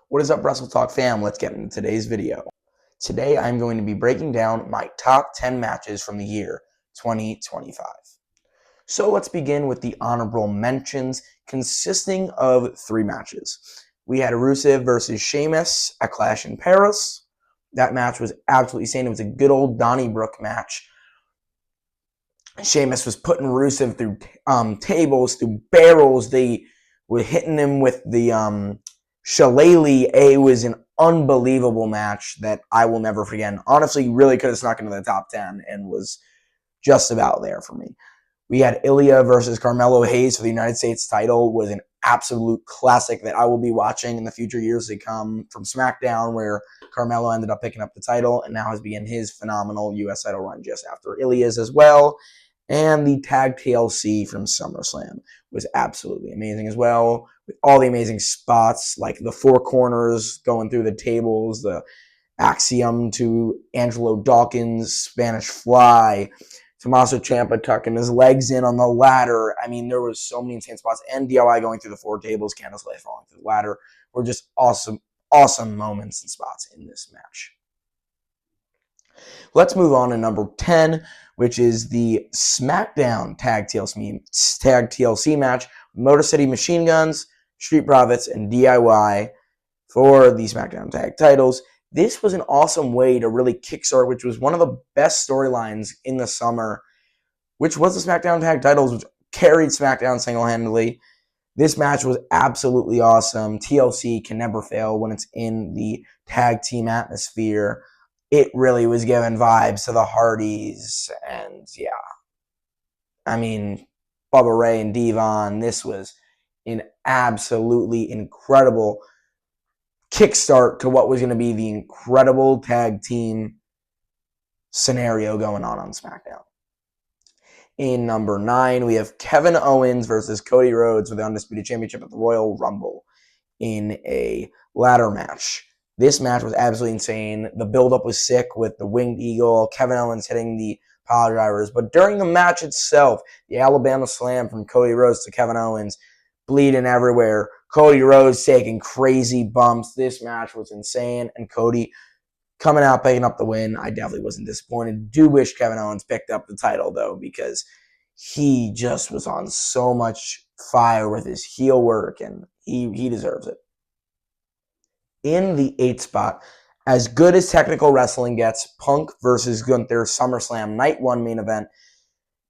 What is up, Wrestle Talk fam? Let's get into today's video. Today, I'm going to be breaking down my top 10 matches from the year 2025. So let's begin with the honorable mentions, consisting of 3 matches. We had Rusev versus Sheamus at Clash in Paris. That match was absolutely insane. It was a good old Donnybrook match. Sheamus was putting Rusev through tables, through barrels. They were hitting him with the shillelagh. It was an unbelievable match that I will never forget. Honestly, really could have snuck into the top 10 and was just about there for me. We had Ilya versus Carmelo Hayes for the United States title. Was an absolute classic that I will be watching in the future years to come from SmackDown, where Carmelo ended up picking up the title and now has begun his phenomenal U.S. title run just after Ilya's as well. And the Tag TLC from SummerSlam was absolutely amazing as well, with all the amazing spots like the 4 corners going through the tables, the Axiom to Angelo Dawkins, Spanish Fly, Tommaso Ciampa tucking his legs in on the ladder. I mean, there was so many insane spots. And DIY going through the 4 tables, Candice LeRae falling through the ladder were just awesome, awesome moments and spots in this match. Let's move on to number 10, which is the SmackDown Tag TLC match. Motor City Machine Guns, Street Profits, and DIY for the SmackDown Tag titles. This was an awesome way to really kickstart, which was one of the best storylines in the summer, which was the SmackDown Tag titles, which carried SmackDown single-handedly. This match was absolutely awesome. TLC can never fail when it's in the tag team atmosphere. It really was giving vibes to the Hardys, and yeah. I mean, Bubba Ray and Devon, this was an absolutely incredible kickstart to what was going to be the incredible tag team scenario going on SmackDown. In number 9, we have Kevin Owens versus Cody Rhodes for the Undisputed Championship at the Royal Rumble in a ladder match. This match was absolutely insane. The build-up was sick with the Winged Eagle, Kevin Owens hitting the pile drivers. But during the match itself, the Alabama Slam from Cody Rhodes to Kevin Owens, bleeding everywhere. Cody Rhodes taking crazy bumps. This match was insane. And Cody coming out, picking up the win. I definitely wasn't disappointed. Do wish Kevin Owens picked up the title, though, because he just was on so much fire with his heel work, and he deserves it. In the 8th spot, as good as technical wrestling gets, Punk versus Gunther, SummerSlam Night 1 main event.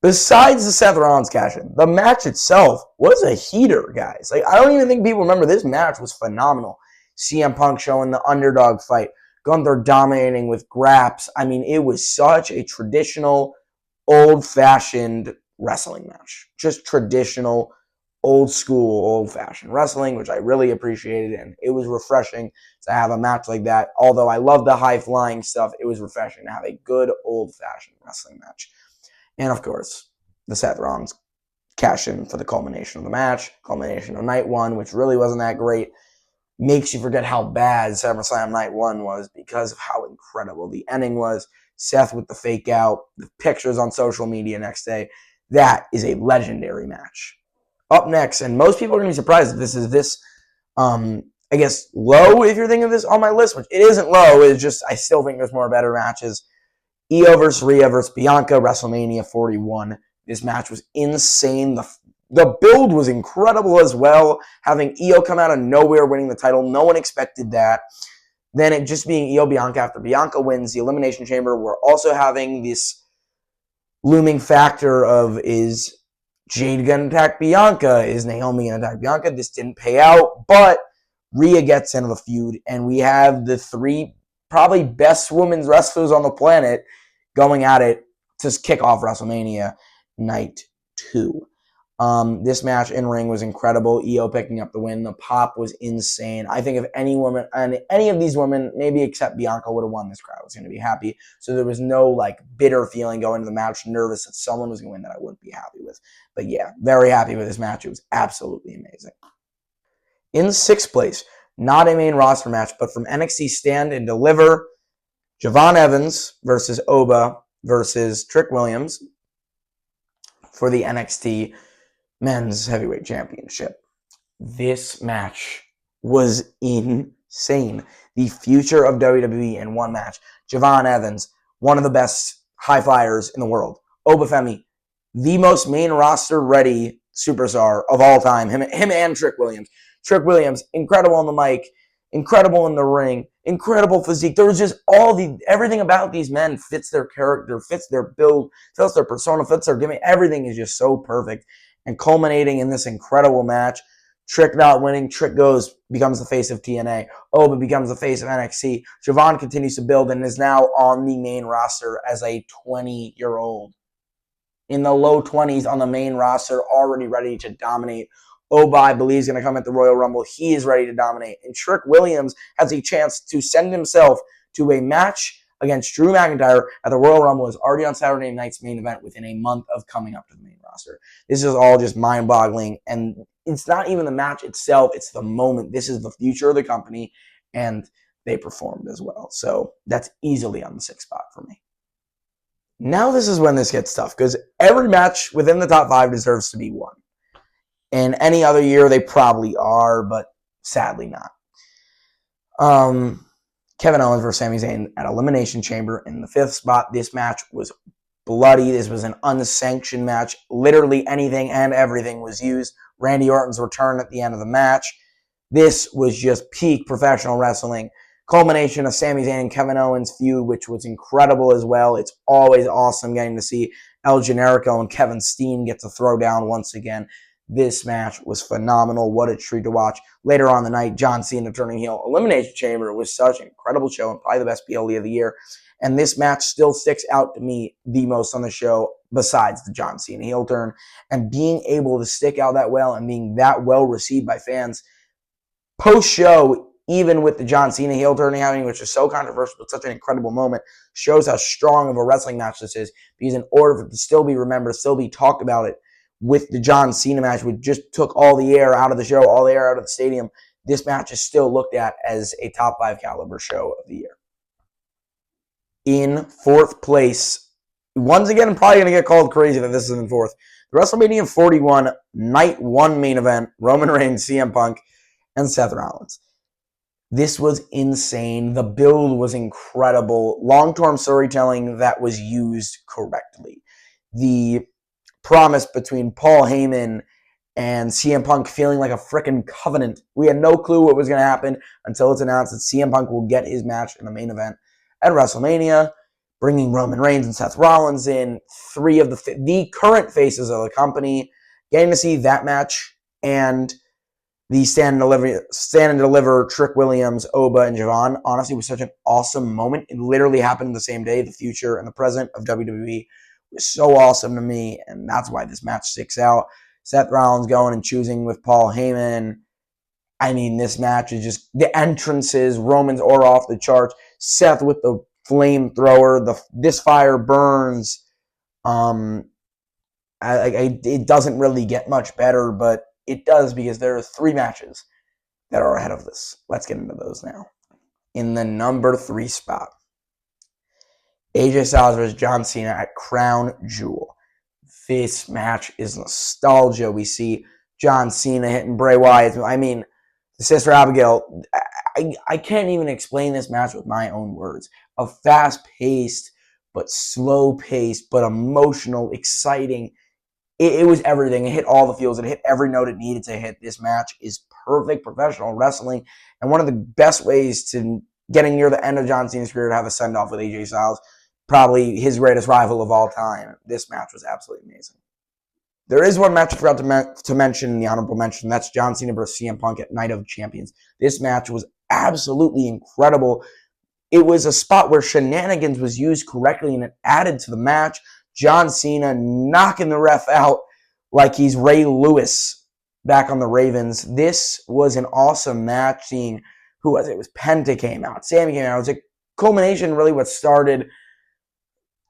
Besides the Seth Rollins cash-in, the match itself was a heater, guys. I don't even think people remember this match was phenomenal. CM Punk showing the underdog fight, Gunther dominating with graps. I mean, it was such a traditional, old-fashioned wrestling match. Just traditional, old-school, old-fashioned wrestling, which I really appreciated, and it was refreshing to have a match like that. Although I love the high-flying stuff, it was refreshing to have a good, old-fashioned wrestling match. And, of course, the Seth Rollins cash-in for the culmination of the match, culmination of Night 1, which really wasn't that great. Makes you forget how bad SummerSlam Night 1 was because of how incredible the ending was. Seth with the fake out, the pictures on social media next day. That is a legendary match. Up next, and most people are going to be surprised if this is this, I guess, low if you're thinking of this on my list, which it isn't low. It's just I still think there's more better matches. Io versus Rhea versus Bianca, WrestleMania 41. This match was insane. The build was incredible as well. Having Io come out of nowhere winning the title. No one expected that. Then it just being Io Bianca after Bianca wins the Elimination Chamber. We're also having this looming factor of, is Jade going to attack Bianca? Is Naomi going to attack Bianca? This didn't pay out, but Rhea gets into the feud, and we have the 3 probably best women's wrestlers on the planet going at it to kick off WrestleMania Night 2. This match in ring was incredible. Io picking up the win. The pop was insane. I think if any woman, and any of these women, maybe except Bianca, would have won, this crowd was going to be happy. So there was no bitter feeling going into the match, nervous that someone was going to win that I wouldn't be happy with. But yeah, very happy with this match. It was absolutely amazing. In 6th place, not a main roster match, but from NXT Stand and Deliver, Javon Evans versus Oba versus Trick Williams for the NXT Men's Heavyweight Championship. This match was insane. insane. The future of WWE in one match. Javon Evans, one of the best high flyers in the world. Obafemi, the most main roster ready superstar of all time. Him and Trick Williams. Trick Williams, incredible on the mic, incredible in the ring, incredible physique. There was just everything about these men fits their character, fits their build, fits their persona, fits their gimmick. Everything is just so perfect. And culminating in this incredible match, Trick not winning. Trick becomes the face of TNA. Oba becomes the face of NXT. Javon continues to build and is now on the main roster as a 20-year-old. In the low 20s on the main roster, already ready to dominate. Oba, I believe, is going to come at the Royal Rumble. He is ready to dominate. And Trick Williams has a chance to send himself to a match against Drew McIntyre at the Royal Rumble. Is already on Saturday night's main event within a month of coming up to the main roster. This is all just mind-boggling. And it's not even the match itself. It's the moment. This is the future of the company. And they performed as well. So that's easily on the 6th spot for me. Now this is when this gets tough, because every match within the top 5 deserves to be won. In any other year, they probably are, but sadly not. Kevin Owens versus Sami Zayn at Elimination Chamber in the 5th spot. This match was bloody. This was an unsanctioned match. Literally anything and everything was used. Randy Orton's return at the end of the match. This was just peak professional wrestling. Culmination of Sami Zayn and Kevin Owens' feud, which was incredible as well. It's always awesome getting to see El Generico and Kevin Steen get to throw down once again. This match was phenomenal. What a treat to watch. Later on the night, John Cena turning heel. Elimination Chamber was such an incredible show and probably the best PLE of the year. And this match still sticks out to me the most on the show besides the John Cena heel turn. And being able to stick out that well and being that well received by fans post-show, even with the John Cena heel turning happening, which is so controversial, but such an incredible moment, shows how strong of a wrestling match this is. Because in order for it to still be remembered, still be talked about it, with the John Cena match, which just took all the air out of the show, all the air out of the stadium, this match is still looked at as a top 5 caliber show of the year. In 4th place, once again, I'm probably going to get called crazy that this is in 4th. The WrestleMania 41 Night 1 main event, Roman Reigns, CM Punk, and Seth Rollins. This was insane. The build was incredible. Long-term storytelling that was used correctly. The promise between Paul Heyman and CM Punk feeling like a freaking covenant. We had no clue what was going to happen until it's announced that CM Punk will get his match in the main event at WrestleMania, bringing Roman Reigns and Seth Rollins in, 3 of the current faces of the company, getting to see that match, and the stand and deliver Trick Williams, Oba, and Javon. Honestly, was such an awesome moment. It literally happened the same day. The future and the present of WWE was so awesome to me, and that's why this match sticks out. Seth Rollins going and choosing with Paul Heyman. I mean, this match is just the entrances. Roman's aura off the charts. Seth with the flamethrower. This fire burns. It doesn't really get much better, but it does because there are 3 matches that are ahead of this. Let's get into those now. In the number 3 spot, AJ Styles versus John Cena at Crown Jewel. This match is nostalgia. We see John Cena hitting Bray Wyatt. I mean, the Sister Abigail. I can't even explain this match with my own words. A fast-paced, but slow-paced, but emotional, exciting. It was everything. It hit all the feels. It hit every note it needed to hit. This match is perfect professional wrestling. And one of the best ways to getting near the end of John Cena's career to have a send-off with AJ Styles. Probably his greatest rival of all time. This match was absolutely amazing. There is one match I forgot to mention in the honorable mention. That's John Cena versus CM Punk at Night of Champions. This match was absolutely incredible. It was a spot where shenanigans was used correctly and it added to the match. John Cena knocking the ref out like he's Ray Lewis back on the Ravens. This was an awesome match. Seeing who was it? It was Penta came out. Sammy came out. It was a culmination, really, what started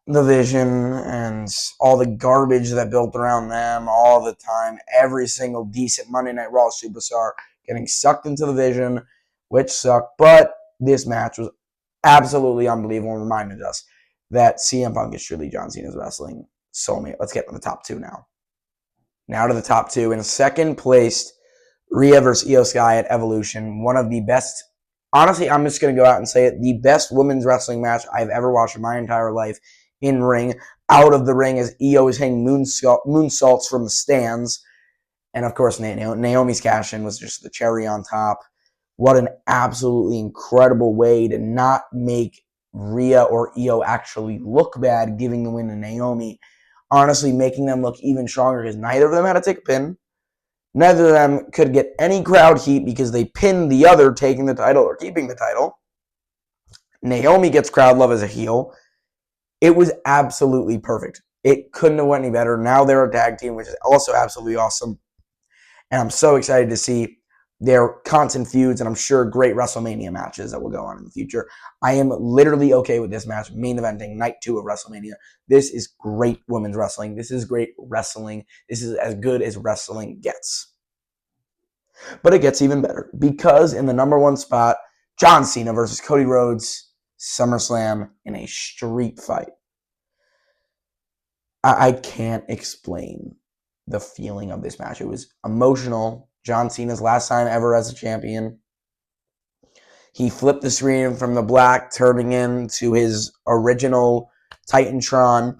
the Vision and all the garbage that built around them all the time. Every single decent Monday Night Raw superstar getting sucked into the Vision, which sucked. But this match was absolutely unbelievable and reminded us that CM Punk is truly John Cena's wrestling soulmate. Let's get to the top 2 now. Now to the top 2. In 2nd place, Rhea versus Io Sky at Evolution. One of the best honestly, I'm just going to go out and say it. The best women's wrestling match I've ever watched in my entire life in ring. Out of the ring as Io is hitting moonsaults from the stands. And of course, Naomi's cash-in was just the cherry on top. What an absolutely incredible way to not make Rhea or Io actually look bad, giving the win to Naomi. Honestly, making them look even stronger because neither of them had to take a pin. Neither of them could get any crowd heat because they pinned the other, taking the title or keeping the title. Naomi gets crowd love as a heel. It was absolutely perfect. It couldn't have went any better. Now they're a tag team, which is also absolutely awesome. And I'm so excited to see their constant feuds and I'm sure great WrestleMania matches that will go on in the future. I am literally okay with this match main eventing night 2 of WrestleMania. This is great women's wrestling. This is great wrestling. This is as good as wrestling gets. But it gets even better because in the number 1 spot, John Cena versus Cody Rhodes, SummerSlam in a street fight. I can't explain the feeling of this match. It was emotional. John Cena's last time ever as a champion. He flipped the screen from the black, turning into his original Titantron.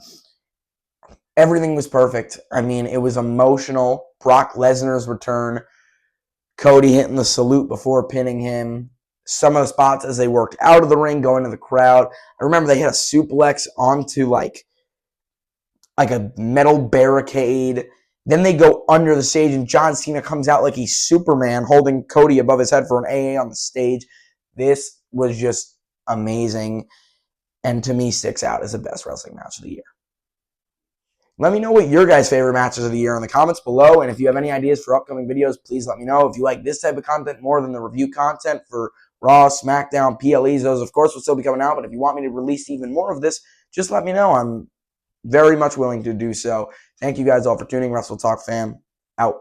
Everything was perfect. I mean, it was emotional. Brock Lesnar's return. Cody hitting the salute before pinning him. Some of the spots as they worked out of the ring, going to the crowd. I remember they hit a suplex onto like a metal barricade. Then they go under the stage, and John Cena comes out like he's Superman, holding Cody above his head for an AA on the stage. This was just amazing, and to me sticks out as the best wrestling match of the year. Let me know what your guys' favorite matches of the year in the comments below, and if you have any ideas for upcoming videos, please let me know. If you like this type of content more than the review content for Raw, SmackDown, PLEs, those of course will still be coming out, but if you want me to release even more of this, just let me know. I'm very much willing to do so. Thank you guys all for tuning. Wrestle Talk fam, out.